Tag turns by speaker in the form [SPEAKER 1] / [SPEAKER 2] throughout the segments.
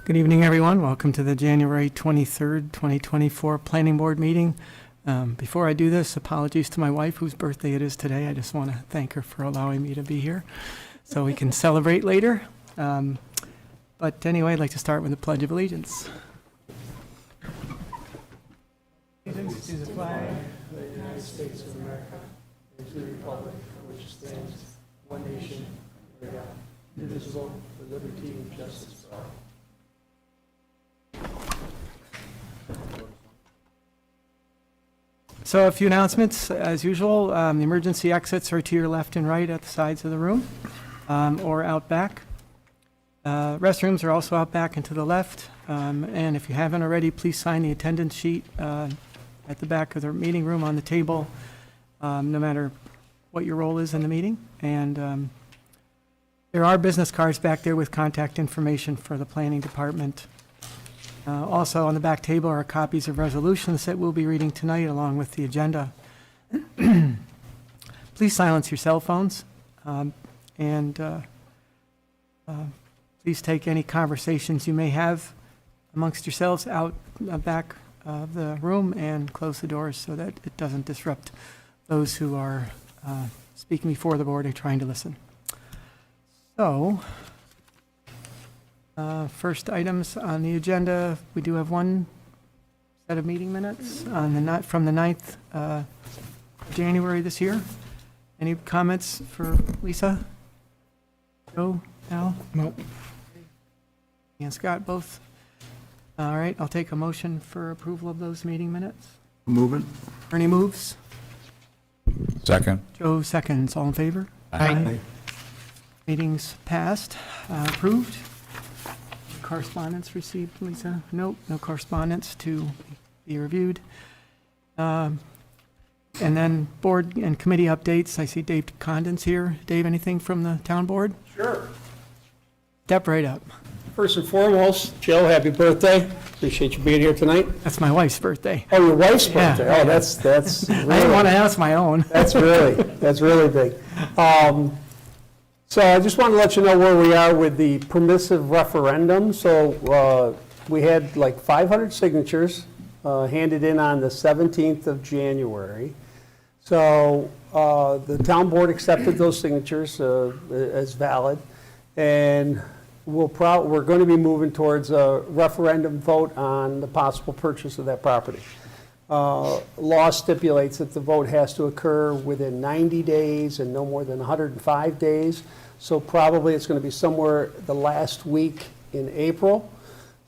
[SPEAKER 1] Good evening, everyone. Welcome to the January 23rd, 2024 Planning Board meeting. Before I do this, apologies to my wife, whose birthday it is today. I just want to thank her for allowing me to be here so we can celebrate later. But anyway, I'd like to start with the Pledge of Allegiance. Allegiance to the flag of the United States of America and to the republic for which stands one nation, under God, indivisible, with liberty and justice for all. So a few announcements, as usual. The emergency exits are to your left and right at the sides of the room, or out back. Restrooms are also out back and to the left. And if you haven't already, please sign the attendance sheet at the back of the meeting room on the table, no matter what your role is in the meeting. And there are business cards back there with contact information for the planning department. Also on the back table are copies of resolutions that we'll be reading tonight along with the agenda. Please silence your cell phones and please take any conversations you may have amongst yourselves out back of the room and close the doors so that it doesn't disrupt those who are speaking before the board or trying to listen. So, first items on the agenda, we do have one set of meeting minutes on from the 9th January this year. Any comments for Lisa? Joe? Al?
[SPEAKER 2] No.
[SPEAKER 1] And Scott, both? All right, I'll take a motion for approval of those meeting minutes.
[SPEAKER 2] Move it.
[SPEAKER 1] Ernie moves.
[SPEAKER 2] Second.
[SPEAKER 1] Joe seconds. All in favor?
[SPEAKER 2] Aye.
[SPEAKER 1] Meetings passed. Approved. Correspondence received, Lisa? Nope, no correspondence to be reviewed. And then board and committee updates. I see Dave Condon's here. Dave, anything from the town board?
[SPEAKER 3] Sure.
[SPEAKER 1] Step right up.
[SPEAKER 3] First and foremost, Jill, happy birthday. Appreciate you being here tonight.
[SPEAKER 1] That's my wife's birthday.
[SPEAKER 3] Oh, your wife's
[SPEAKER 1] Yeah.
[SPEAKER 3] birthday. Oh, that's
[SPEAKER 1] I didn't
[SPEAKER 3] really,
[SPEAKER 1] want to ask my own.
[SPEAKER 3] that's really big. So I just wanted to let you know where we are with the permissive referendum. So we had like 500 signatures handed in on the 17th of January. So the town board accepted those signatures as valid, and we're going to be moving towards a referendum vote on the possible purchase of that property. Law stipulates that the vote has to occur within 90 days and no more than 105 days. So probably it's going to be somewhere the last week in April.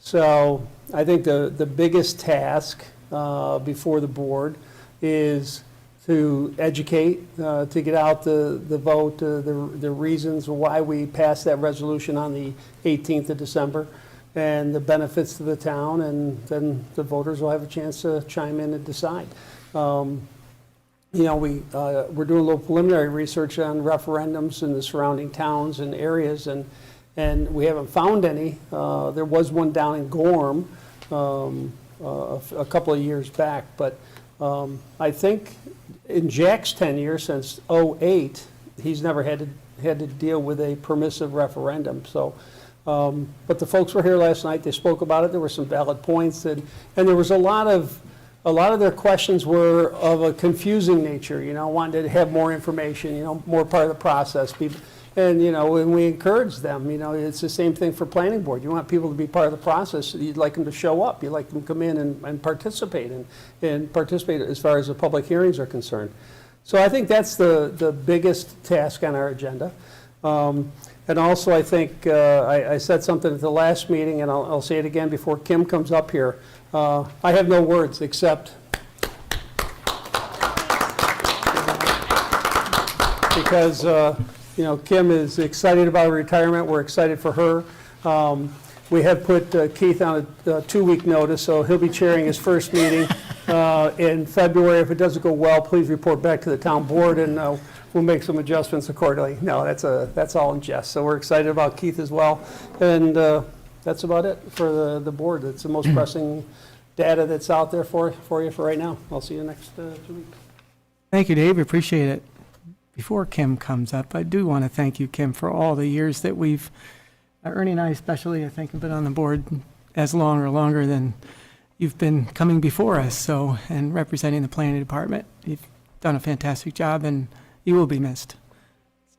[SPEAKER 3] So I think the biggest task before the board is to educate, to get out the vote, the reasons why we passed that resolution on the 18th of December, and the benefits to the town, and then the voters will have a chance to chime in and decide. You know, we're doing a little preliminary research on referendums in the surrounding towns and areas, and we haven't found any. There was one down in Gorham a couple of years back, but I think in Jack's tenure since '08, he's never had to deal with a permissive referendum. So, but the folks were here last night. They spoke about it. There were some valid points, and there was a lot of their questions were of a confusing nature. You know, wanted to have more information. You know, more part of the process. People, and you know, when we encourage them, you know, it's the same thing for planning board. You want people to be part of the process. You'd like them to show up. You'd like them to come in and participate and participate as far as the public hearings are concerned. So I think that's the biggest task on our agenda. And also, I think I said something at the last meeting, and I'll say it again before Kim comes up here. I have no words except because, Kim is excited about her retirement. We're excited for her. We have put Keith on a 2-week notice, so he'll be chairing his first meeting in February. If it doesn't go well, please report back to the town board, and we'll make some adjustments accordingly. No, that's all in jest. So we're excited about Keith as well. And that's about it for the board. It's the most pressing data that's out there for you for right now. I'll see you next 2 weeks.
[SPEAKER 1] Thank you, Dave. Appreciate it. Before Kim comes up, I do want to thank you, Kim, for all the years that we've, Ernie and I especially, I think, have been on the board as long or longer than you've been coming before us, so, and representing the planning department. You've done a fantastic job, and you will be missed.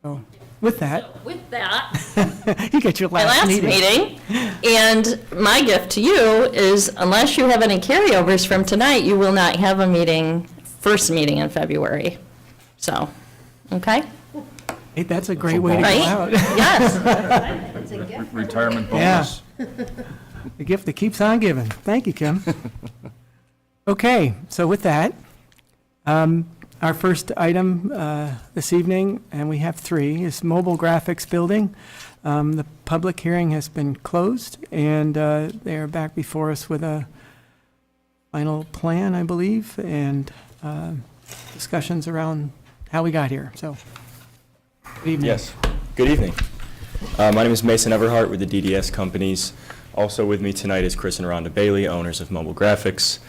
[SPEAKER 1] So, with that,
[SPEAKER 4] With that,
[SPEAKER 1] you get your
[SPEAKER 4] my
[SPEAKER 1] last
[SPEAKER 4] last
[SPEAKER 1] meeting.
[SPEAKER 4] and my gift to you is, unless you have any carryovers from tonight, you will not have a first meeting in February. So, okay?
[SPEAKER 1] Hey, that's a great way to go
[SPEAKER 4] Right?
[SPEAKER 1] out.
[SPEAKER 4] Yes.
[SPEAKER 2] Retirement
[SPEAKER 1] Yeah.
[SPEAKER 2] bonus.
[SPEAKER 1] The gift that keeps on giving. Thank you, Kim. Okay, so with that, our first item this evening, and we have 3, is Mobile Graphics Building. The public hearing has been closed, and they are back before us with a final plan, I believe, and discussions around how we got here. So, good evening.
[SPEAKER 5] Yes, good evening. My name is Mason Everhart with the DDS Companies. Also with me tonight is Chris and Rhonda Bailey, owners of Mobile Graphics.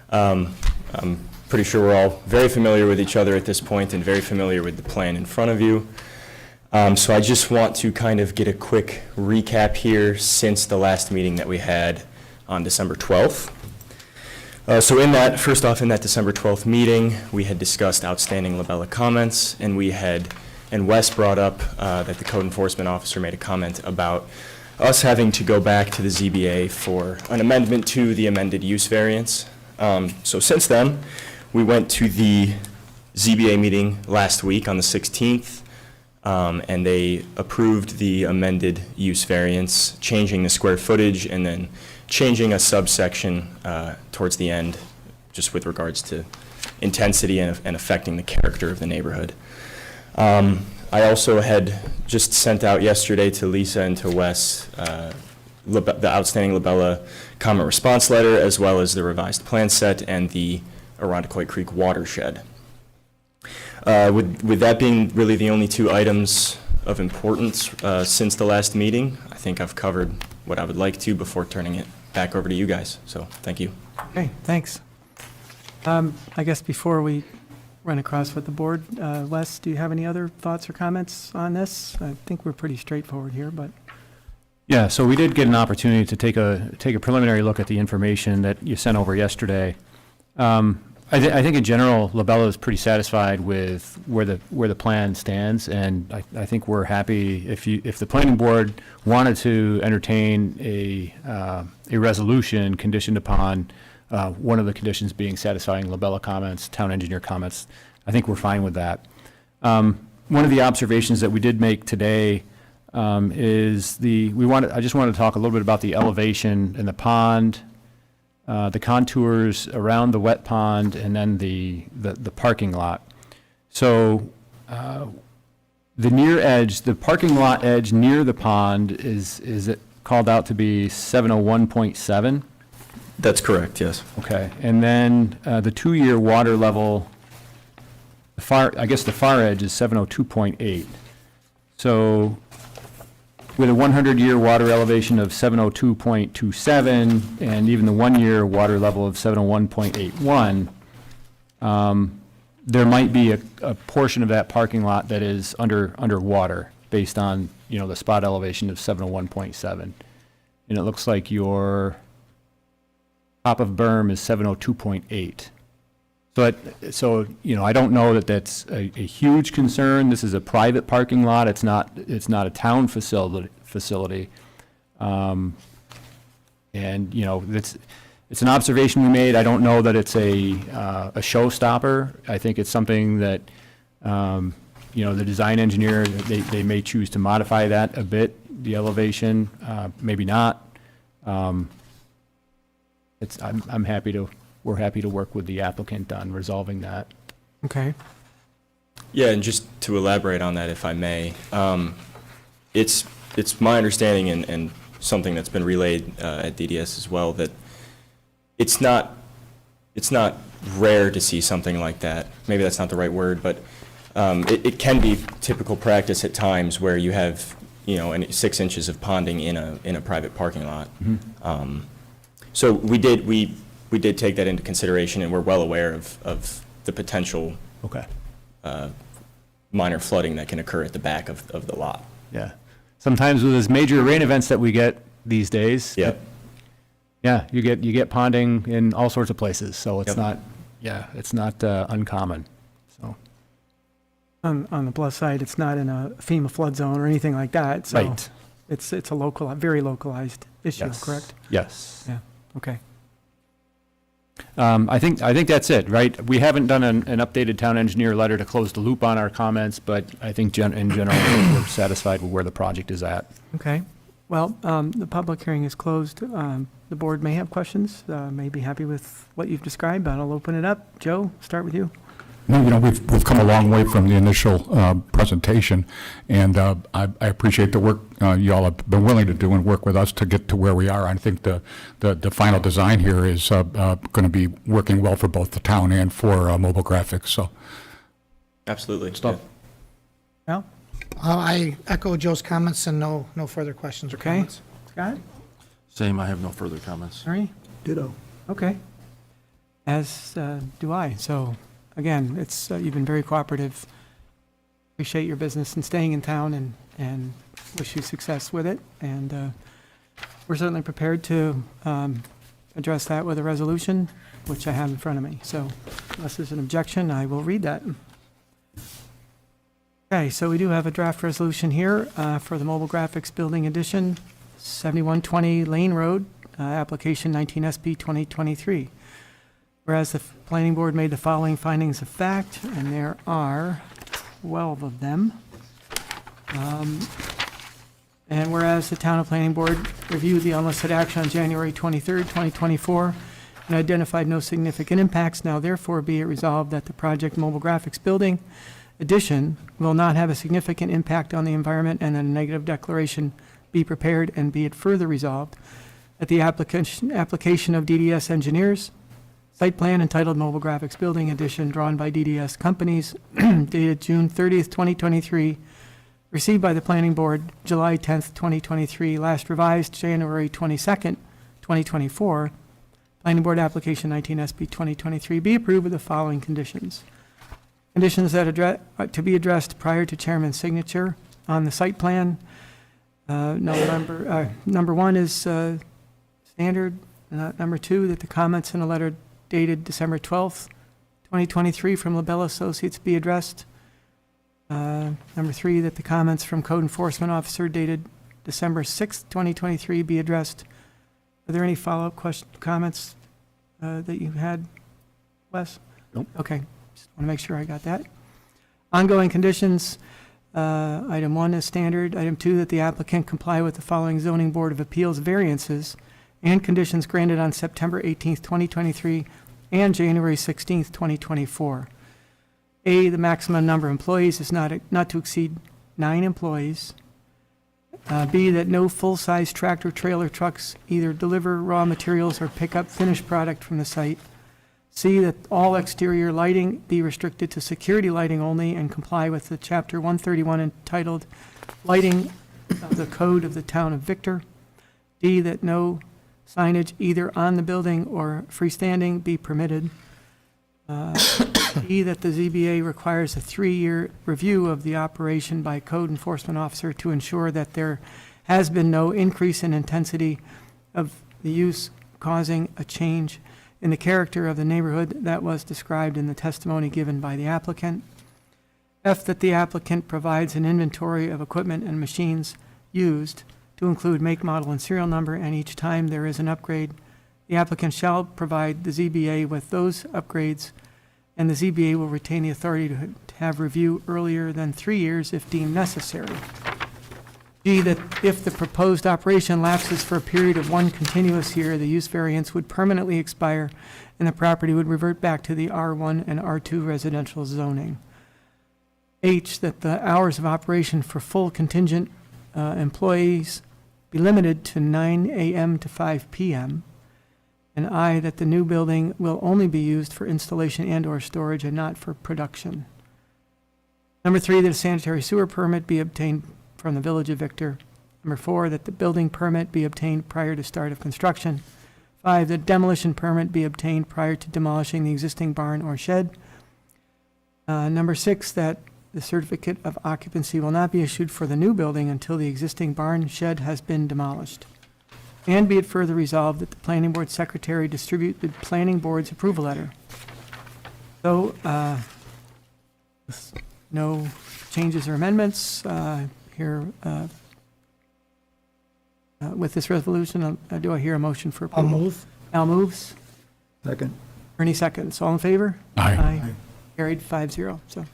[SPEAKER 5] I'm pretty sure we're all very familiar with each other at this point and very familiar with the plan in front of you. So I just want to kind of get a quick recap here since the last meeting that we had on December 12th. So first off, in that December 12th meeting, we had discussed outstanding Labella comments, and Wes brought up that the code enforcement officer made a comment about us having to go back to the ZBA for an amendment to the amended use variance. So since then, we went to the ZBA meeting last week on the 16th, and they approved the amended use variance, changing the square footage and then changing a subsection towards the end, just with regards to intensity and affecting the character of the neighborhood. I also had just sent out yesterday to Lisa and to Wes the outstanding Labella comment response letter, as well as the revised plan set and the Irondequoit Creek watershed. With that being really the only 2 items of importance since the last meeting, I think I've covered what I would like to before turning it back over to you guys. So, thank you.
[SPEAKER 1] Okay, thanks. I guess before we run across with the board, Wes, do you have any other thoughts or comments on this? I think we're pretty straightforward here, but.
[SPEAKER 6] Yeah, so we did get an opportunity to take a preliminary look at the information that you sent over yesterday. I think in general, Labella is pretty satisfied with where the plan stands, and I think we're happy if the planning board wanted to entertain a resolution conditioned upon one of the conditions being satisfying Labella comments, town engineer comments. I think we're fine with that. One of the observations that we did make today is I just wanted to talk a little bit about the elevation in the pond, the contours around the wet pond, and then the parking lot. So the near edge, the parking lot edge near the pond is it called out to be 701.7?
[SPEAKER 5] That's correct, yes.
[SPEAKER 6] Okay, and then the 2-year water level, the far edge is 702.8. So with a 100-year water elevation of 702.27 and even the 1-year water level of 701.81, there might be a portion of that parking lot that is underwater based on, the spot elevation of 701.7. And it looks like your top of berm is 702.8. So I don't know that that's a huge concern. This is a private parking lot. It's not a town facility. And it's an observation we made. I don't know that it's a showstopper. I think it's something that the design engineer, they may choose to modify that a bit, the elevation, maybe not. We're happy to work with the applicant on resolving that.
[SPEAKER 1] Okay.
[SPEAKER 5] Yeah, and just to elaborate on that, if I may, it's my understanding and something that's been relayed at DDS as well, that it's not rare to see something like that. Maybe that's not the right word, but it can be typical practice at times where you have, 6 inches of ponding in a private parking lot. So we did take that into consideration, and we're well aware of the potential
[SPEAKER 6] Okay.
[SPEAKER 5] minor flooding that can occur at the back of the lot.
[SPEAKER 6] Yeah. Sometimes with those major rain events that we get these days.
[SPEAKER 5] Yep.
[SPEAKER 6] Yeah, you get ponding in all sorts of places, so it's
[SPEAKER 5] Yep.
[SPEAKER 6] not uncommon, so.
[SPEAKER 1] On the plus side, it's not in a FEMA flood zone or anything like that, so
[SPEAKER 6] Right.
[SPEAKER 1] it's a very localized issue,
[SPEAKER 6] Yes.
[SPEAKER 1] correct?
[SPEAKER 6] Yes.
[SPEAKER 1] Yeah, okay.
[SPEAKER 6] I think that's it, right? We haven't done an updated town engineer letter to close the loop on our comments, but I think in general, we're satisfied with where the project is at.
[SPEAKER 1] Okay, well, the public hearing is closed. The board may have questions, may be happy with what you've described, but I'll open it up. Joe, start with you.
[SPEAKER 2] No, we've come a long way from the initial presentation, and I appreciate the work y'all have been willing to do and work with us to get to where we are. I think the final design here is going to be working well for both the town and for Mobile Graphics, so.
[SPEAKER 5] Absolutely.
[SPEAKER 2] Stop.
[SPEAKER 5] Yeah.
[SPEAKER 1] Al,
[SPEAKER 7] I echo Joe's comments and no further questions or
[SPEAKER 1] Okay.
[SPEAKER 7] comments.
[SPEAKER 1] Scott,
[SPEAKER 8] Same, I have no further comments.
[SPEAKER 1] Ernie?
[SPEAKER 3] Ditto.
[SPEAKER 1] Okay. As do I. So, again, it's, you've been very cooperative. Appreciate your business and staying in town and wish you success with it. And we're certainly prepared to address that with a resolution, which I have in front of me. So unless there's an objection, I will read that. Okay, so we do have a draft resolution here for the Mobile Graphics Building Addition, 7120 Lane Road, application 19 SP 2023. Whereas the planning board made the following findings of fact, and there are 12 of them. And whereas the town of planning board reviewed the unlisted action on January 23rd, 2024, and identified no significant impacts, now therefore be it resolved that the project Mobile Graphics Building Addition will not have a significant impact on the environment, and that a negative declaration be prepared, and be it further resolved that the application of DDS engineers, site plan entitled Mobile Graphics Building Addition drawn by DDS Companies dated June 30th, 2023, received by the Planning Board July 10th, 2023, last revised January 22nd, 2024, Planning Board Application 19 SP 2023, be approved with the following conditions. Conditions that to be addressed prior to chairman's signature on the site plan. Number one is standard. Number two, that the comments in a letter dated December 12th, 2023 from LaBelle Associates be addressed. Number three, that the comments from Code Enforcement Officer dated December 6th, 2023 be addressed. Are there any follow-up comments that you had, Wes?
[SPEAKER 6] Nope.
[SPEAKER 1] Okay, just want to make sure I got that. Ongoing conditions, item one is standard. Item two, that the applicant comply with the following Zoning Board of Appeals variances and conditions granted on September 18th, 2023 and January 16th, 2024. A, the maximum number of employees is not to exceed 9 employees. B, that no full-size tractor trailer trucks either deliver raw materials or pick up finished product from the site. C, that all exterior lighting be restricted to security lighting only and comply with the Chapter 131 entitled Lighting of the Code of the Town of Victor. D, that no signage either on the building or freestanding be permitted. E, that the ZBA requires a 3-year review of the operation by code enforcement officer to ensure that there has been no increase in intensity of the use causing a change in the character of the neighborhood that was described in the testimony given by the applicant. F, that the applicant provides an inventory of equipment and machines used to include make, model, and serial number, and each time there is an upgrade, the applicant shall provide the ZBA with those upgrades, and the ZBA will retain the authority to have review earlier than 3 years if deemed necessary. G, that if the proposed operation lapses for a period of 1 continuous year, the use variance would permanently expire and the property would revert back to the R1 and R2 residential zoning. H, that the hours of operation for full contingent employees be limited to 9 a.m. to 5 p.m. And I, that the new building will only be used for installation and/or storage and not for production. Number 3, that a sanitary sewer permit be obtained from the Village of Victor. Number 4, that the building permit be obtained prior to start of construction. 5, that demolition permit be obtained prior to demolishing the existing barn or shed. Number 6, that the certificate of occupancy will not be issued for the new building until the existing barn shed has been demolished. And be it further resolved that the planning board secretary distribute the planning board's approval letter. So, no changes or amendments here. With this resolution, do I hear a motion for
[SPEAKER 7] I'll
[SPEAKER 1] approval?
[SPEAKER 7] move.
[SPEAKER 1] Al moves.
[SPEAKER 8] Second.
[SPEAKER 1] Ernie seconds. All in favor?
[SPEAKER 2] Aye.
[SPEAKER 1] Carried 5-0. So,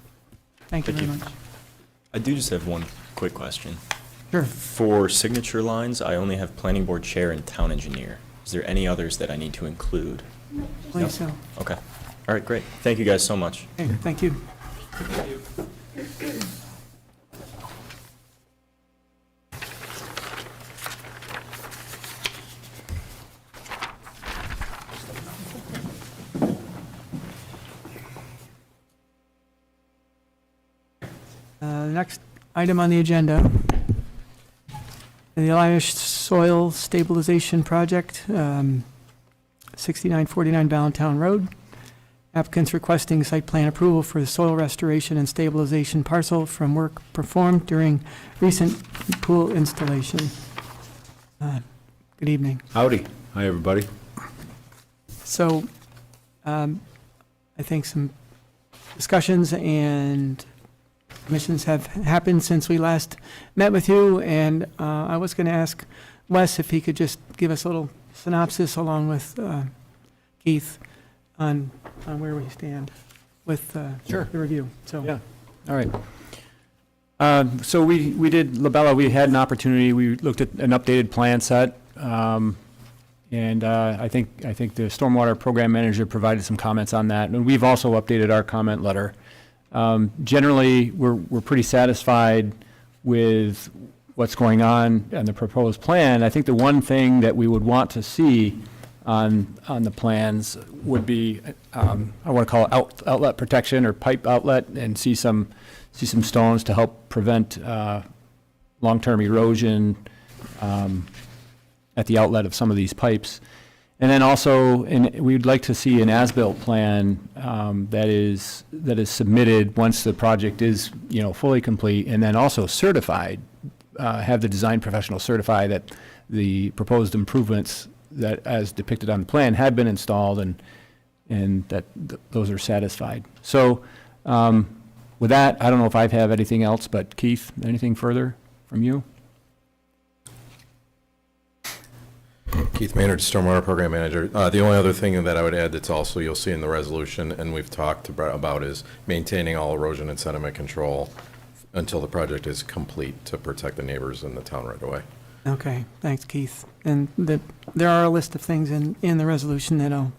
[SPEAKER 1] thank you very
[SPEAKER 5] Thank
[SPEAKER 1] much.
[SPEAKER 5] I do just have one quick question.
[SPEAKER 1] Sure.
[SPEAKER 5] For signature lines, I only have planning board chair and town engineer. Is there any others that I need to include?
[SPEAKER 1] Please, so.
[SPEAKER 5] Okay. All right, great. Thank you guys so much.
[SPEAKER 1] Okay, thank you. Next item on the agenda, the Elias Soil Stabilization Project, 6949 Ballantown Road. Applicants requesting site plan approval for the soil restoration and stabilization parcel from work performed during recent pool installation. Good evening.
[SPEAKER 9] Howdy. Hi, everybody.
[SPEAKER 1] So, I think some discussions and commissions have happened since we last met with you, and I was going to ask Wes if he could just give us a little synopsis along with Keith on where we stand with
[SPEAKER 6] Sure.
[SPEAKER 1] the review. So,
[SPEAKER 6] Yeah. All right. So we did, Labella, we had an opportunity, we looked at an updated plan set. And I think the stormwater program manager provided some comments on that. And we've also updated our comment letter. Generally, we're pretty satisfied with what's going on the proposed plan. I think the one thing that we would want to see on the plans would be, I want to call it outlet protection or pipe outlet, and see some stones to help prevent long-term erosion at the outlet of some of these pipes. And then also, we'd like to see an as-built plan that is submitted once the project is, fully complete, and then also certified, have the design professional certify that the proposed improvements that, as depicted on the plan, had been installed and that those are satisfied. So with that, I don't know if I have anything else, but Keith, anything further from you?
[SPEAKER 9] Keith Maynard, Stormwater Program Manager. The only other thing that I would add that's also you'll see in the resolution, and we've talked about, is maintaining all erosion and sediment control until the project is complete to protect the neighbors in the town right away.
[SPEAKER 1] okay, thanks, Keith. And there are a list of things in the resolution that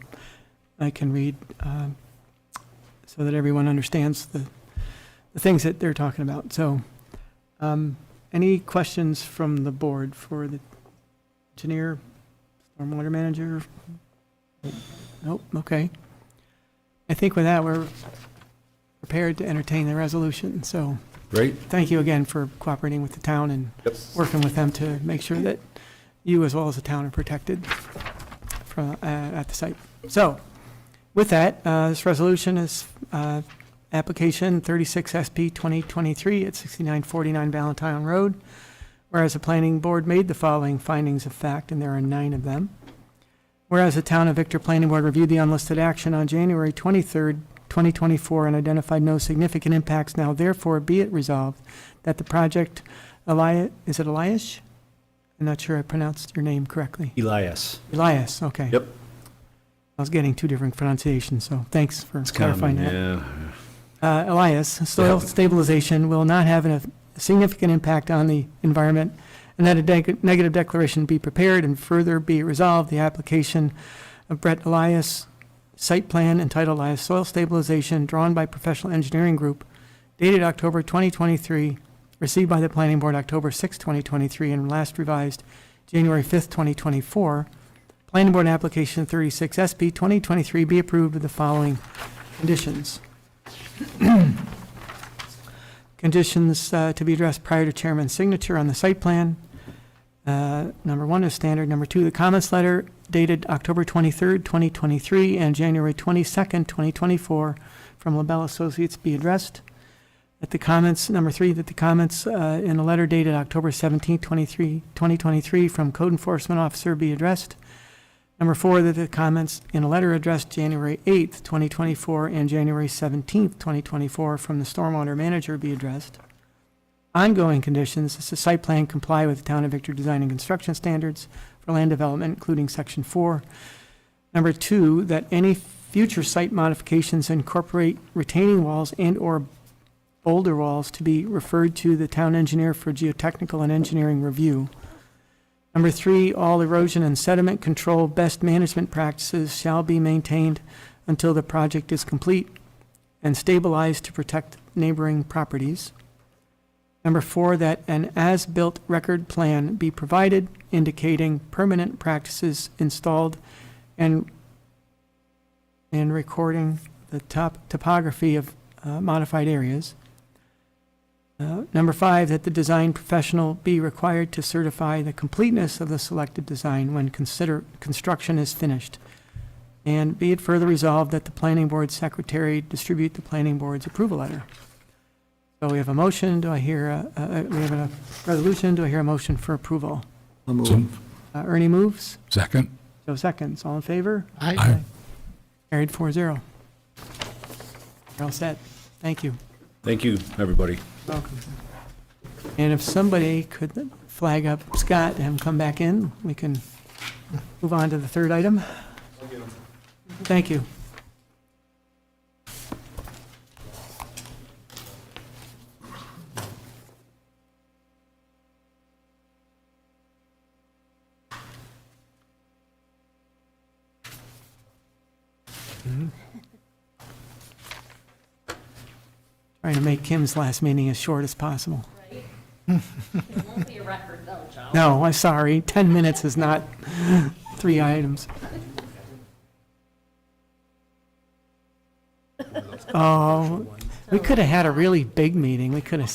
[SPEAKER 1] I can read so that everyone understands the things that they're talking about. So, any questions from the board for the engineer, stormwater manager? Nope, okay. I think with that, we're prepared to entertain the resolution. So,
[SPEAKER 9] Great.
[SPEAKER 1] thank you again for cooperating with the town and working with them to make sure that you as well as the town are protected from, at the site. So, with that, this resolution is application 36 SP 2023 at 6949 Ballantyne Road, whereas the planning board made the following findings of fact, and there are 9 of them. Whereas the Town of Victor Planning Board reviewed the unlisted action on January 23rd, 2024, and identified no significant impacts, now therefore be it resolved that the project, is it Elias? I'm not sure I pronounced your name correctly.
[SPEAKER 8] Elias.
[SPEAKER 1] Elias, okay.
[SPEAKER 8] Yep.
[SPEAKER 1] I was getting 2 different pronunciations, so thanks for clarifying that.
[SPEAKER 8] Yeah.
[SPEAKER 1] Elias, soil stabilization will not have a significant impact on the environment, and that a negative declaration be prepared, and further be resolved, the application of Brett Elias site plan entitled Elias Soil Stabilization, drawn by professional engineering group, dated October 2023, received by the Planning Board October 6, 2023, and last revised January 5th, 2024. Planning Board application 36 SP 2023 be approved with the following conditions. Conditions to be addressed prior to chairman's signature on the site plan. Number one is standard. Number two, the comments letter dated October 23rd, 2023, and January 22nd, 2024, from LaBelle Associates be addressed. That the comments, number three, that the comments in a letter dated October 17th, 2023, from Code Enforcement Officer be addressed. Number four, that the comments in a letter addressed January 8th, 2024, and January 17th, 2024, from the Stormwater Manager be addressed. Ongoing conditions, is the site plan comply with the Town of Victor Design and Construction Standards for land development, including Section 4. Number two, that any future site modifications incorporate retaining walls and/or boulder walls to be referred to the town engineer for geotechnical and engineering review. Number three, all erosion and sediment control best management practices shall be maintained until the project is complete and stabilized to protect neighboring properties. Number four, that an as-built record plan be provided indicating permanent practices installed and recording the topography of modified areas. Number five, that the design professional be required to certify the completeness of the selected design when construction is finished. And be it further resolved that the planning board secretary distribute the planning board's approval letter. So we have a motion. Do I hear we have a resolution. Do I hear a motion for approval?
[SPEAKER 8] I'll move.
[SPEAKER 1] Ernie moves.
[SPEAKER 2] Second?
[SPEAKER 1] Joe seconds. All in favor?
[SPEAKER 2] Aye.
[SPEAKER 1] Carried 4-0. You're all set. Thank you.
[SPEAKER 10] Thank you, everybody.
[SPEAKER 1] Welcome. And if somebody could flag up Scott and have him come back in, we can move on to the third item. Thank you. Trying to make Kim's last meeting as short as possible.
[SPEAKER 4] It won't be a record though, Joe.
[SPEAKER 1] No, I'm sorry. 10 minutes is not 3 items. Oh, we could have had a really big meeting. We could have.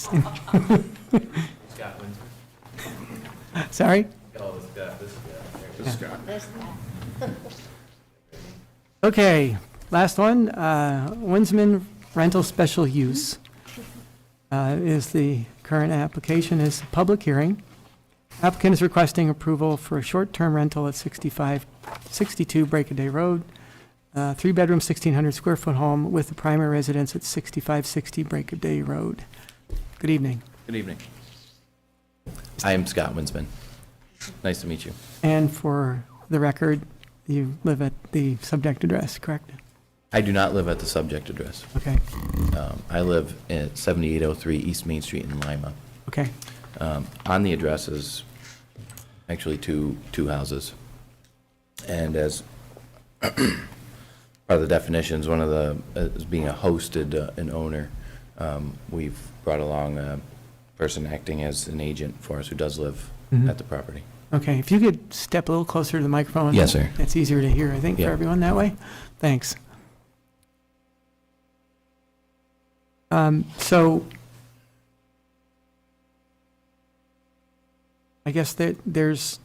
[SPEAKER 1] Sorry? Okay, last one. Winsman Rental Special Use is the current application, is a public hearing. Applicant is requesting approval for a short-term rental at 6562 Breakaday Road, 3-bedroom, 1,600 square foot home with the primary residence at 6560 Breakaday Road. Good evening.
[SPEAKER 11] Good evening. I am Scott Winsman. Nice to meet you.
[SPEAKER 1] And for the record, you live at the subject address, correct?
[SPEAKER 11] I do not live at the subject address.
[SPEAKER 1] Okay,
[SPEAKER 11] I live at 7803 East Main Street in Lima.
[SPEAKER 1] okay.
[SPEAKER 11] On the address is actually two houses. And as part of the definitions, one of the, is being a hosted, an owner, we've brought along a person acting as an agent for us who does live at the property.
[SPEAKER 1] Okay, if you could step a little closer to the microphone.
[SPEAKER 11] Yes, sir.
[SPEAKER 1] It's easier to hear, I think, for
[SPEAKER 11] Yeah.
[SPEAKER 1] everyone that way. Thanks. So I guess that there's,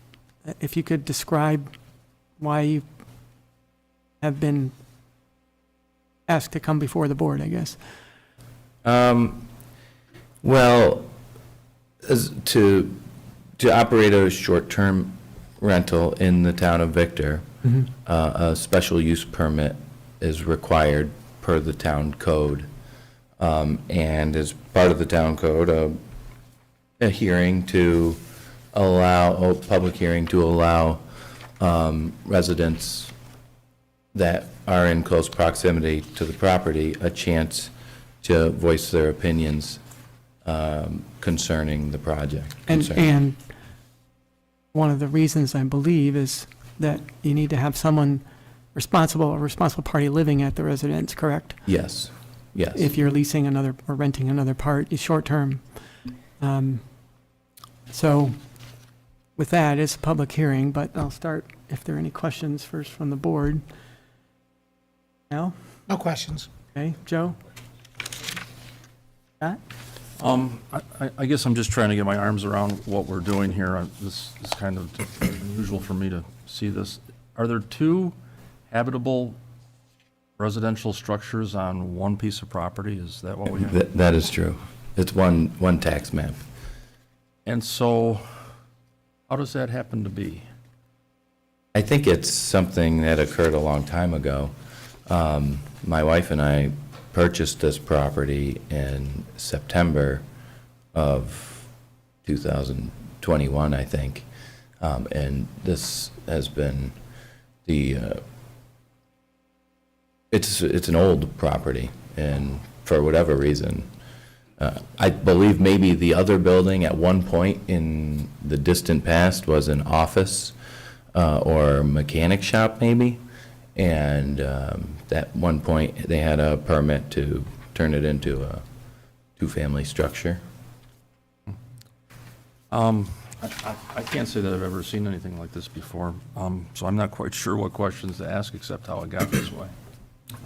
[SPEAKER 1] if you could describe why you have been asked to come before the board, I guess.
[SPEAKER 11] Well, to operate a short-term rental in the town of Victor, a special use permit is required per the town code. And as part of the town code, a hearing to allow, a public hearing to allow residents that are in close proximity to the property a chance to voice their opinions concerning the project.
[SPEAKER 1] And one of the reasons I believe is that you need to have someone responsible, a responsible party living at the residence, correct?
[SPEAKER 11] Yes. Yes.
[SPEAKER 1] If you're leasing another, or renting another part, it's short-term. So with that, it's a public hearing, but I'll start if there are any questions first from the board. Al?
[SPEAKER 7] No questions.
[SPEAKER 1] Okay, Joe? Scott?
[SPEAKER 8] I guess I'm just trying to get my arms around what we're doing here. This is kind of unusual for me to see this. Are there two habitable residential structures on one piece of property? Is that what we have?
[SPEAKER 11] That is true. It's one tax map.
[SPEAKER 8] And so, how does that happen to be?
[SPEAKER 11] I think it's something that occurred a long time ago. My wife and I purchased this property in September of 2021, I think. And this has been it's an old property, and for whatever reason, I believe maybe the other building at one point in the distant past was an office or mechanic shop maybe. And at one point, they had a permit to turn it into a two-family structure.
[SPEAKER 8] I can't say that I've ever seen anything like this before, so I'm not quite sure what questions to ask except how it got this way.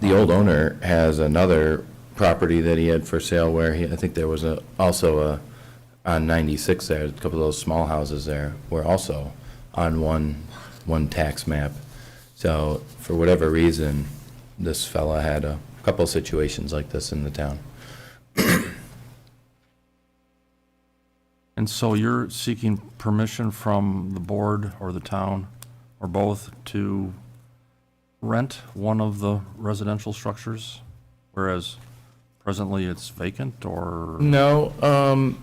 [SPEAKER 11] The old owner has another property that he had for sale where I think there was also on 96 there, a couple of those small houses there were also on one tax map. So for whatever reason, this fella had a couple situations like this in the town.
[SPEAKER 8] And so you're seeking permission from the board or the town, or both, to rent one of the residential structures, whereas presently it's vacant, or?
[SPEAKER 11] No,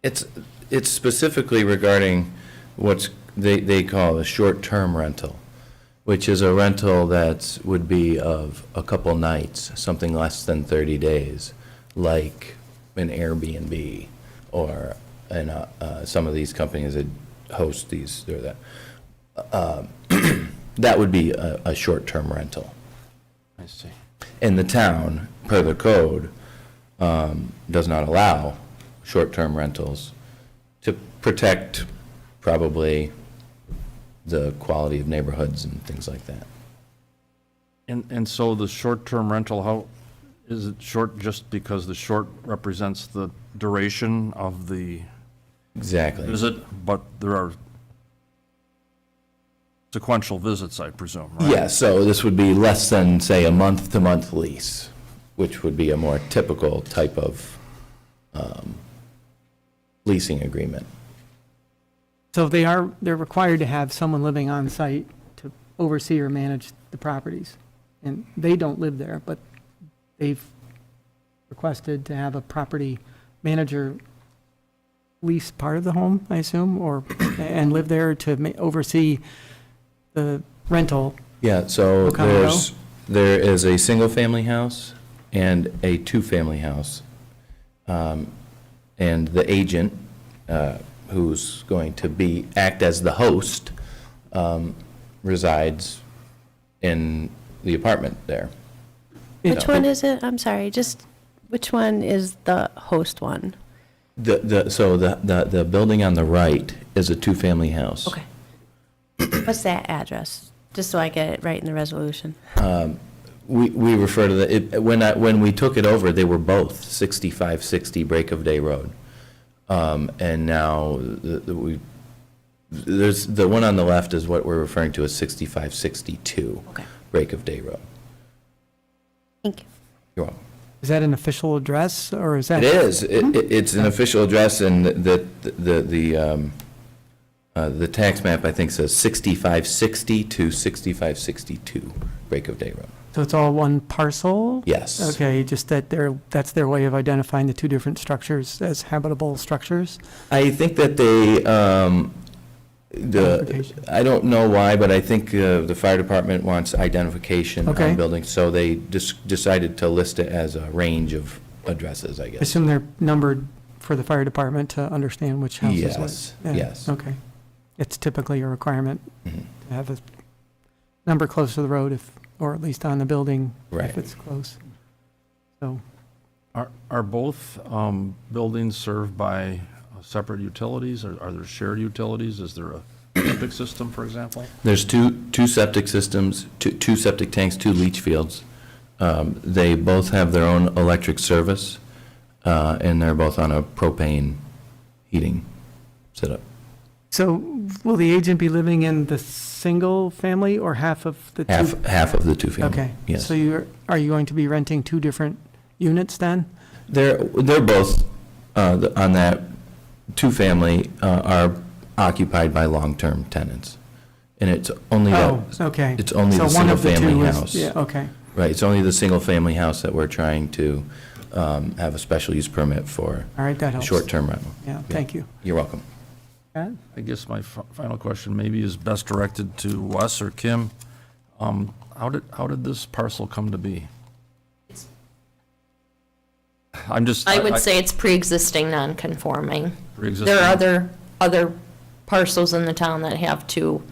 [SPEAKER 11] it's specifically regarding what's they call a short-term rental, which is a rental that would be of a couple nights, something less than 30 days, like an Airbnb or some of these companies that host these or that. That would be a short-term rental.
[SPEAKER 8] I see.
[SPEAKER 11] And the town, per the code, does not allow short-term rentals to protect probably the quality of neighborhoods and things like that.
[SPEAKER 8] And so the short-term rental, how, is it short just because the short represents the duration of the
[SPEAKER 11] Exactly.
[SPEAKER 8] visit, but there are sequential visits, I presume, right?
[SPEAKER 11] Yeah, so this would be less than, say, a month-to-month lease, which would be a more typical type of leasing agreement.
[SPEAKER 1] So they're required to have someone living on site to oversee or manage the properties. And they don't live there, but they've requested to have a property manager lease part of the home, I assume, and live there to oversee the rental.
[SPEAKER 11] Yeah, so
[SPEAKER 1] What kind of
[SPEAKER 11] there is a single-family house and a two-family house. And the agent, who's going to act as the host, resides in the apartment there.
[SPEAKER 10] Which one is it? I'm sorry, just, which one is the host one?
[SPEAKER 11] So the building on the right is a two-family house.
[SPEAKER 10] Okay. What's that address? Just so I get it right in the resolution.
[SPEAKER 11] We refer to when we took it over, they were both 6560 Break of Day Road. And now there's the one on the left is what we're referring to as 6562
[SPEAKER 10] Okay.
[SPEAKER 11] Break of Day Road.
[SPEAKER 10] Thank you.
[SPEAKER 11] You're welcome.
[SPEAKER 1] Is that an official address, or is that?
[SPEAKER 11] It is. It's an official address, and the tax map, I think, says 6560 to 6562 Break of Day Road.
[SPEAKER 1] So it's all one parcel?
[SPEAKER 11] Yes.
[SPEAKER 1] Okay, just that that's their way of identifying the two different structures as habitable structures?
[SPEAKER 11] I think that they,
[SPEAKER 1] Identification.
[SPEAKER 11] I don't know why, but I think the fire department wants identification
[SPEAKER 1] Okay.
[SPEAKER 11] on buildings, so they just decided to list it as a range of addresses, I
[SPEAKER 1] I
[SPEAKER 11] guess.
[SPEAKER 1] assume they're numbered for the fire department to understand which house is
[SPEAKER 11] Yes,
[SPEAKER 1] what? Yeah,
[SPEAKER 11] yes.
[SPEAKER 1] Okay. It's typically a requirement
[SPEAKER 11] Mhm.
[SPEAKER 1] to have a number close to the road or at least on the building
[SPEAKER 11] Right.
[SPEAKER 1] if it's close. So,
[SPEAKER 8] Are both buildings served by separate utilities? Are there shared utilities? Is there a septic system, for example?
[SPEAKER 11] There's two septic systems, two septic tanks, two leach fields. They both have their own electric service, and they're both on a propane heating setup.
[SPEAKER 1] so will the agent be living in the single family or half of the two?
[SPEAKER 11] Half of the two-family.
[SPEAKER 1] Okay.
[SPEAKER 11] Yes.
[SPEAKER 1] So are you going to be renting two different units then?
[SPEAKER 11] They're both, on that two-family, are occupied by long-term tenants. And it's only
[SPEAKER 1] Oh, okay.
[SPEAKER 11] it's only
[SPEAKER 1] So
[SPEAKER 11] the
[SPEAKER 1] one of the two
[SPEAKER 11] single-family
[SPEAKER 1] is-
[SPEAKER 11] house.
[SPEAKER 1] Yeah, okay.
[SPEAKER 11] Right, it's only the single-family house that we're trying to have a special use permit for
[SPEAKER 1] All right, that helps.
[SPEAKER 11] short-term rental.
[SPEAKER 1] Yeah, thank you.
[SPEAKER 11] You're welcome.
[SPEAKER 1] Pat?
[SPEAKER 8] I guess my final question maybe is best directed to Wes or Kim. How did this parcel come to be? I'm just.
[SPEAKER 4] I would say it's pre-existing non-conforming.
[SPEAKER 8] Pre-existing.
[SPEAKER 4] There are other parcels in the town that have two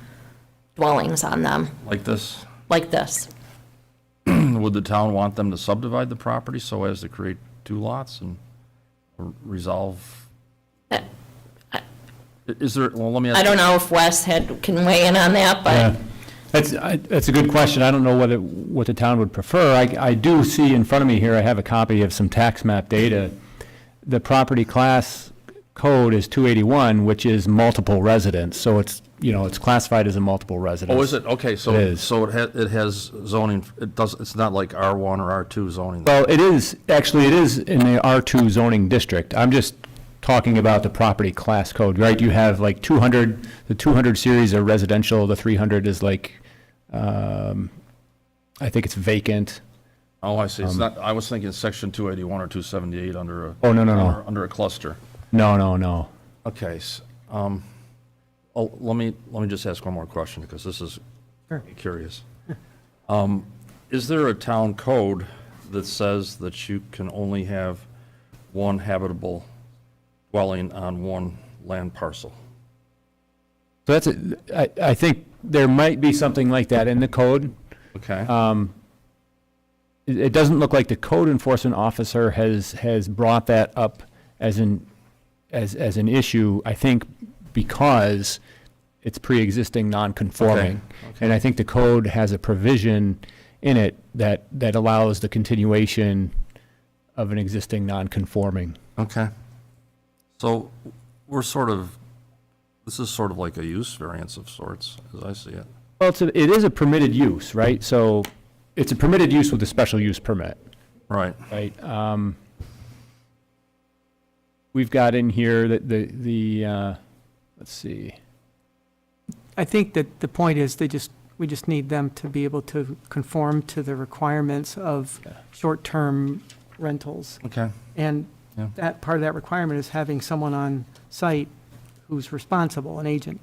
[SPEAKER 4] dwellings on them,
[SPEAKER 8] Like this?
[SPEAKER 4] like this.
[SPEAKER 8] Would the town want them to subdivide the property so as to create two lots and resolve?
[SPEAKER 4] Uh,
[SPEAKER 8] Is there, well, let me ask.
[SPEAKER 4] I don't know if Wes can weigh in on that,
[SPEAKER 6] Yeah.
[SPEAKER 4] but
[SPEAKER 6] That's a good question. I don't know what the town would prefer. I do see in front of me here, I have a copy of some tax map data. The property class code is 281, which is multiple residence, so it's, it's classified as a multiple residence.
[SPEAKER 8] Oh, is it? Okay, so,
[SPEAKER 6] It is.
[SPEAKER 8] so it has zoning, it's not like R1 or R2 zoning.
[SPEAKER 6] Well, it is in the R2 zoning district. I'm just talking about the property class code, right? You have like 200, the 200 series are residential, the 300 is like, I think it's vacant.
[SPEAKER 8] Oh, I see. It's not, I was thinking section 281 or 278 under a.
[SPEAKER 6] Oh, no.
[SPEAKER 8] Under a cluster.
[SPEAKER 6] No.
[SPEAKER 8] Okay, let me just ask one more question, because this is curious. Is there a town code that says that you can only have one habitable dwelling on one land parcel?
[SPEAKER 6] So I think there might be something like that in the code.
[SPEAKER 8] Okay,
[SPEAKER 6] It doesn't look like the code enforcement officer has brought that up as an issue, I think, because it's pre-existing non-conforming.
[SPEAKER 8] Okay.
[SPEAKER 6] And I think the code has a provision in it that allows the continuation of an existing non-conforming.
[SPEAKER 8] okay. So we're this is sort of like a use variance of sorts, as I see it.
[SPEAKER 6] Well, it is a permitted use, right? So it's a permitted use with a special use permit.
[SPEAKER 8] Right.
[SPEAKER 6] Right. We've got in here that let's see.
[SPEAKER 1] I think that the point is we just need them to be able to conform to the requirements of short-term rentals.
[SPEAKER 8] Okay.
[SPEAKER 1] And
[SPEAKER 8] Yeah.
[SPEAKER 1] that part of that requirement is having someone on site who's responsible, an agent,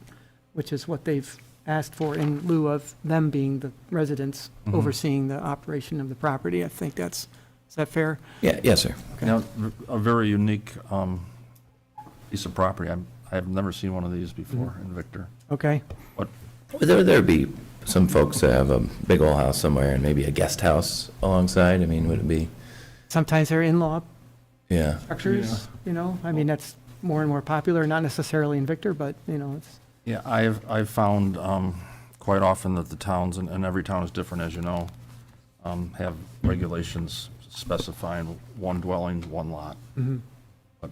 [SPEAKER 1] which is what they've asked for in lieu of them being the residents
[SPEAKER 8] Mhm.
[SPEAKER 1] overseeing the operation of the property. I think is that fair?
[SPEAKER 11] Yeah, yes, sir.
[SPEAKER 8] Now, a very unique piece of property. I have never seen one of these before in Victor.
[SPEAKER 1] Okay.
[SPEAKER 11] There'd be some folks that have a big old house somewhere and maybe a guest house alongside. I mean, would it be,
[SPEAKER 1] Sometimes they're in-law
[SPEAKER 11] yeah.
[SPEAKER 1] structures, I mean, that's more and more popular, not necessarily in Victor, but, it's.
[SPEAKER 8] Yeah, I've found quite often that the towns, and every town is different, as you know, have regulations specifying one dwelling, one lot. But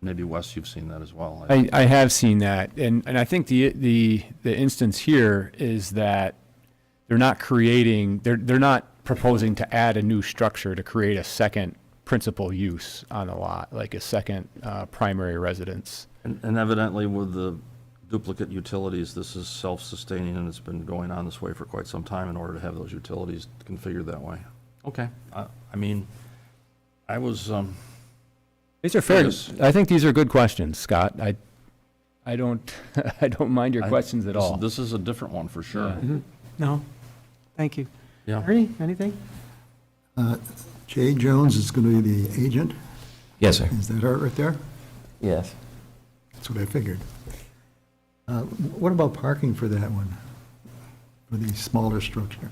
[SPEAKER 8] maybe, Wes, you've seen that as well.
[SPEAKER 6] I have seen that, and I think the instance here is that they're not proposing to add a new structure to create a second principal use on a lot, like a second primary residence.
[SPEAKER 8] And evidently with the duplicate utilities, this is self-sustaining, and it's been going on this way for quite some time in order to have those utilities configured that way. Okay, I mean, I was,
[SPEAKER 6] These are fair.
[SPEAKER 8] Yes.
[SPEAKER 6] I think these are good questions, Scott. I don't I don't mind your questions at all.
[SPEAKER 8] This is a different one, for sure.
[SPEAKER 1] No, thank you.
[SPEAKER 8] Yeah.
[SPEAKER 1] Ernie, anything?
[SPEAKER 12] Jay Jones is going to be the agent.
[SPEAKER 11] Yes, sir.
[SPEAKER 12] Is that right there?
[SPEAKER 11] Yes.
[SPEAKER 12] That's what I figured. What about parking for that one, for the smaller structure?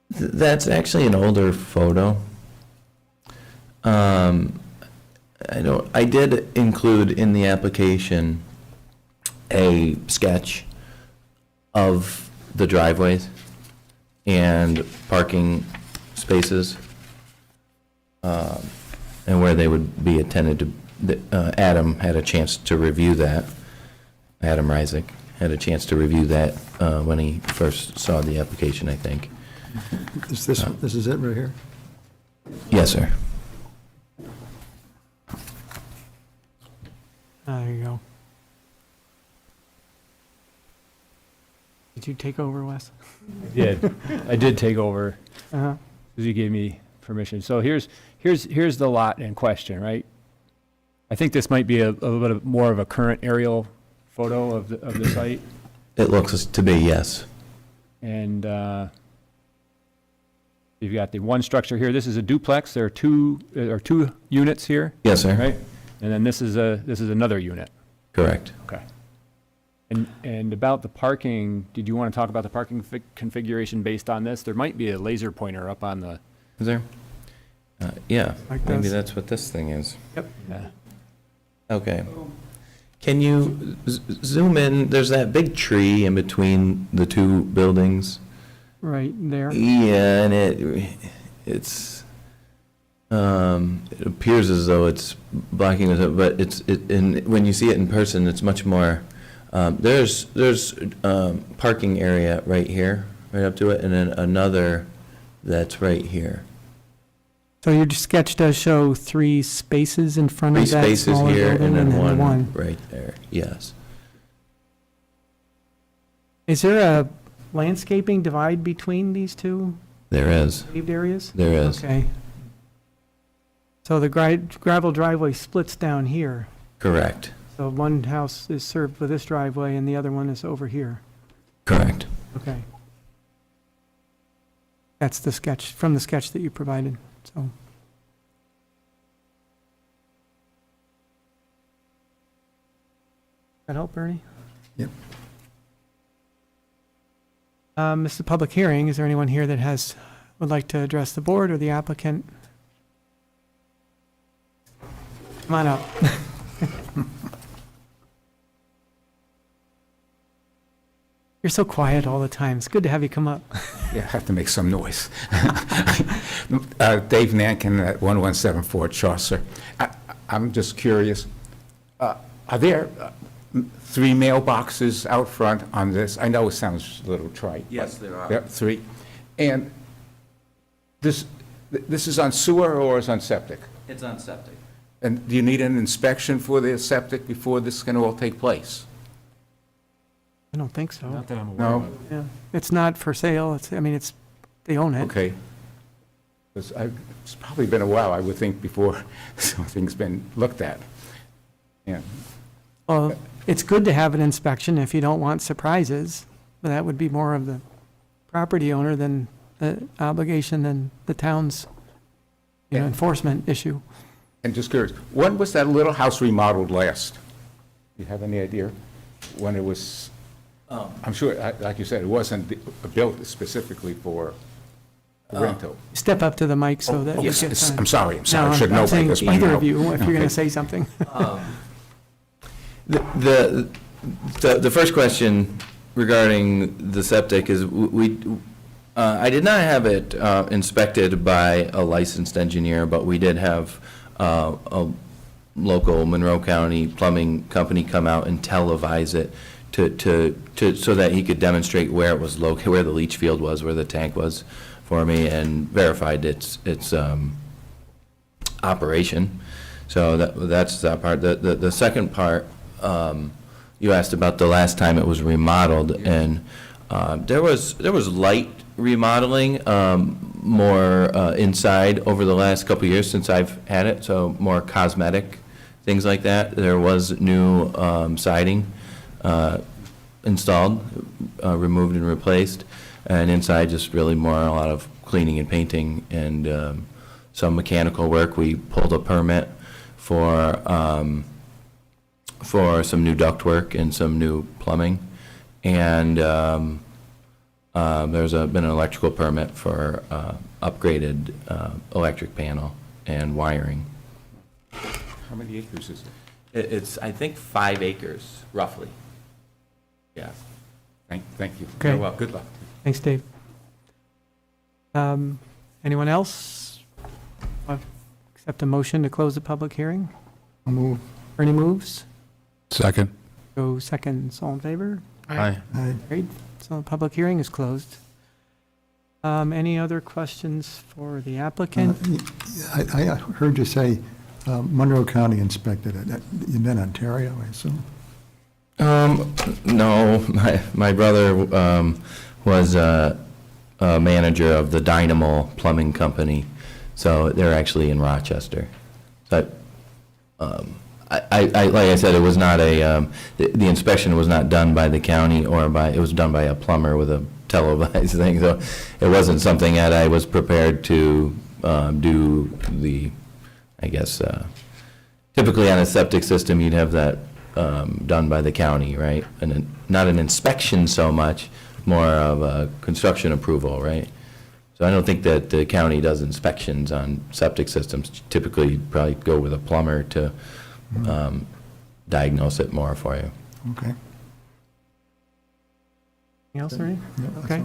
[SPEAKER 11] That's actually an older photo. I did include in the application a sketch of the driveways and parking spaces, and where they would be attended to. Adam had a chance to review that. Adam Reisig had a chance to review that when he first saw the application, I think.
[SPEAKER 12] Is this is it right here?
[SPEAKER 11] Yes, sir.
[SPEAKER 1] There you go. Did you take over, Wes?
[SPEAKER 6] I did take over,
[SPEAKER 1] Uh-huh.
[SPEAKER 6] because you gave me permission. So here's the lot in question, right? I think this might be a little bit more of a current aerial photo of the site.
[SPEAKER 11] It looks to be, yes.
[SPEAKER 6] And you've got the one structure here. This is a duplex. There are two units here,
[SPEAKER 11] Yes, sir.
[SPEAKER 6] right? And then this is another unit.
[SPEAKER 11] Correct.
[SPEAKER 6] Okay. And about the parking, did you want to talk about the parking configuration based on this? There might be a laser pointer up on the.
[SPEAKER 11] Is there? Yeah,
[SPEAKER 1] Like
[SPEAKER 11] maybe
[SPEAKER 1] this?
[SPEAKER 11] that's what this thing is.
[SPEAKER 6] Yeah.
[SPEAKER 11] Okay. Can you zoom in? There's that big tree in between the two buildings.
[SPEAKER 1] Right there.
[SPEAKER 11] Yeah, and it appears as though it's blocking it, but when you see it in person, it's much more. There's parking area right here, right up to it, and then another that's right here.
[SPEAKER 1] So your sketch does show 3 spaces in front
[SPEAKER 11] Three
[SPEAKER 1] of that
[SPEAKER 11] spaces
[SPEAKER 1] smaller
[SPEAKER 11] here,
[SPEAKER 1] building
[SPEAKER 11] and then
[SPEAKER 1] the
[SPEAKER 11] one right there. Yes.
[SPEAKER 1] Is there a landscaping divide between these two
[SPEAKER 11] There is.
[SPEAKER 1] paved areas?
[SPEAKER 11] There is.
[SPEAKER 1] Okay. So the gravel driveway splits down here.
[SPEAKER 11] Correct.
[SPEAKER 1] So one house is served with this driveway and the other one is over here.
[SPEAKER 11] Correct.
[SPEAKER 1] Okay. That's the sketch, from the sketch that you provided, so. That help, Bernie?
[SPEAKER 12] Yep.
[SPEAKER 1] This is a public hearing. Is there anyone here that would like to address the board or the applicant? Come on up. You're so quiet all the time. It's good to have you come up.
[SPEAKER 13] Yeah, I have to make some noise. Dave Nankin at 1174 Chaucer. I'm just curious, are there 3 mailboxes out front on this? I know it sounds a little trite.
[SPEAKER 11] Yes, there are.
[SPEAKER 13] There are 3. And this is on sewer or is on septic?
[SPEAKER 11] It's on septic.
[SPEAKER 13] And do you need an inspection for the septic before this can all take place?
[SPEAKER 1] I don't think so.
[SPEAKER 6] Not that I'm aware
[SPEAKER 13] No?
[SPEAKER 6] of.
[SPEAKER 1] Yeah. It's not for sale. They own it.
[SPEAKER 13] Okay. It's probably been a while, I would think, before something's been looked at. Yeah.
[SPEAKER 1] Well, it's good to have an inspection if you don't want surprises, but that would be more of the property owner than the obligation than the town's,
[SPEAKER 13] Yeah.
[SPEAKER 1] enforcement issue.
[SPEAKER 13] And just curious, when was that little house remodeled last? Do you have any idea when it was? I'm sure, like you said, it wasn't built specifically for rental.
[SPEAKER 1] Step up to the mic so that you
[SPEAKER 13] Yes,
[SPEAKER 1] get.
[SPEAKER 13] I'm sorry,
[SPEAKER 1] No,
[SPEAKER 13] I should know
[SPEAKER 1] I'm
[SPEAKER 13] about
[SPEAKER 1] saying
[SPEAKER 13] this by
[SPEAKER 1] either
[SPEAKER 13] now.
[SPEAKER 1] of you, if you're going
[SPEAKER 13] Okay.
[SPEAKER 1] to say something.
[SPEAKER 11] The first question regarding the septic is, I did not have it inspected by a licensed engineer, but we did have a local Monroe County plumbing company come out and televise it so that he could demonstrate where it was located, where the leach field was, where the tank was for me, and verified its operation. So that's that part. The second part, you asked about the last time it was remodeled, and there was light remodeling, more inside over the last couple of years since I've had it, so more cosmetic things like that. There was new siding installed, removed and replaced, and inside just really more a lot of cleaning and painting and some mechanical work. We pulled a permit for some new ductwork and some new plumbing, and There's been an electrical permit for upgraded electric panel and wiring.
[SPEAKER 13] How many acres is it?
[SPEAKER 11] It's, I think, 5 acres, roughly. Yeah.
[SPEAKER 13] Thank you.
[SPEAKER 1] Okay.
[SPEAKER 13] Well, good luck.
[SPEAKER 1] Thanks, Dave. Anyone else? Accept a motion to close the public hearing?
[SPEAKER 12] I'll move.
[SPEAKER 1] Ernie moves.
[SPEAKER 2] Second.
[SPEAKER 1] Joe seconds. All in favor?
[SPEAKER 8] Aye.
[SPEAKER 12] Aye.
[SPEAKER 1] Great. So the public hearing is closed. Any other questions for the applicant?
[SPEAKER 12] I heard you say Monroe County inspected it. You meant Ontario, I assume?
[SPEAKER 11] No, my brother was a manager of the Dynamo Plumbing Company, so they're actually in Rochester. So, like I said, it was not the inspection was not done by the county it was done by a plumber with a televised thing, so it wasn't something that I was prepared to do I guess, typically on a septic system, you'd have that done by the county, right? And not an inspection so much, more of a construction approval, right? So I don't think that the county does inspections on septic systems. Typically, you'd probably go with a plumber to diagnose it more for you.
[SPEAKER 12] Okay.
[SPEAKER 1] Anything else, Ernie?
[SPEAKER 12] Yeah, that's
[SPEAKER 1] Okay.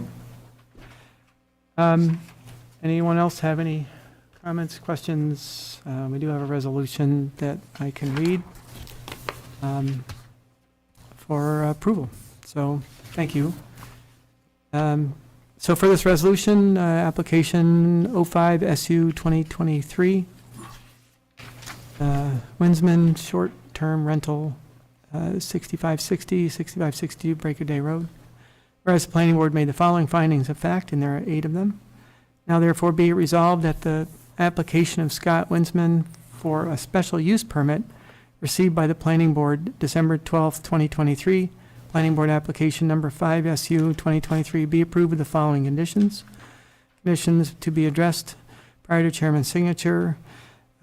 [SPEAKER 12] all.
[SPEAKER 1] Anyone else have any comments, questions? We do have a resolution that I can read for approval. So, thank you. So for this resolution, application 05SU 2023, Winsman short-term rental, 6560 Breaker Day Road. Whereas the planning board made the following findings of fact, and there are 8 of them. Now therefore be it resolved that the application of Scott Winsman for a special use permit received by the planning board December 12th, 2023, planning board application number 5SU 2023, be approved with the following conditions. Conditions to be addressed prior to chairman's signature.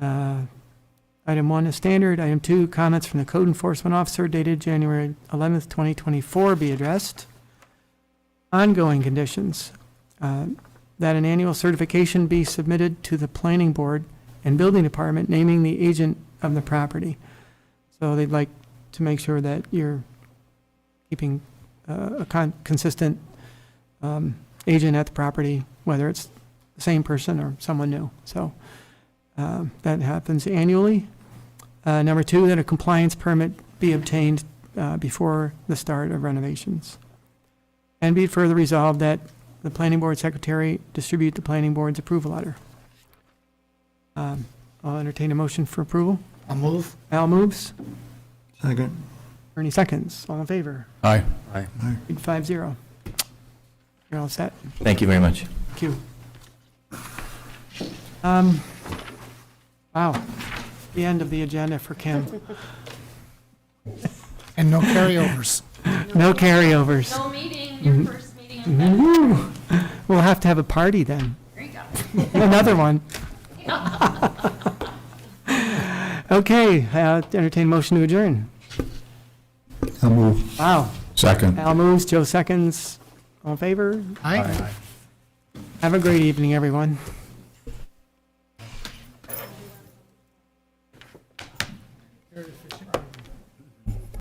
[SPEAKER 1] Item 1 is standard. Item 2, comments from the code enforcement officer dated January 11th, 2024 be addressed. Ongoing conditions, that an annual certification be submitted to the planning board and building department naming the agent of the property. So they'd like to make sure that you're keeping a consistent agent at the property, whether it's the same person or someone new. So that happens annually. Number 2, that a compliance permit be obtained before the start of renovations. And be it further resolved that the planning board secretary distribute the planning board's approval letter. I'll entertain a motion for approval.
[SPEAKER 7] I'll move.
[SPEAKER 1] Al moves.
[SPEAKER 12] Second.
[SPEAKER 1] Ernie seconds. All in favor?
[SPEAKER 2] Aye.
[SPEAKER 8] Aye.
[SPEAKER 1] 5-0. You're all set.
[SPEAKER 11] Thank you very much.
[SPEAKER 1] Thank you. Wow. The end of the agenda for Kim.
[SPEAKER 7] And no carryovers.
[SPEAKER 1] No carryovers.
[SPEAKER 4] No meeting, your first meeting in
[SPEAKER 1] Woo. We'll have to have a party then.
[SPEAKER 4] There you go.
[SPEAKER 1] Another one. Okay, entertain motion to adjourn.
[SPEAKER 12] I'll move.
[SPEAKER 1] Wow.
[SPEAKER 2] Second.
[SPEAKER 1] Al moves, Joe seconds. All in favor?
[SPEAKER 7] Aye.
[SPEAKER 1] Have a great evening, everyone.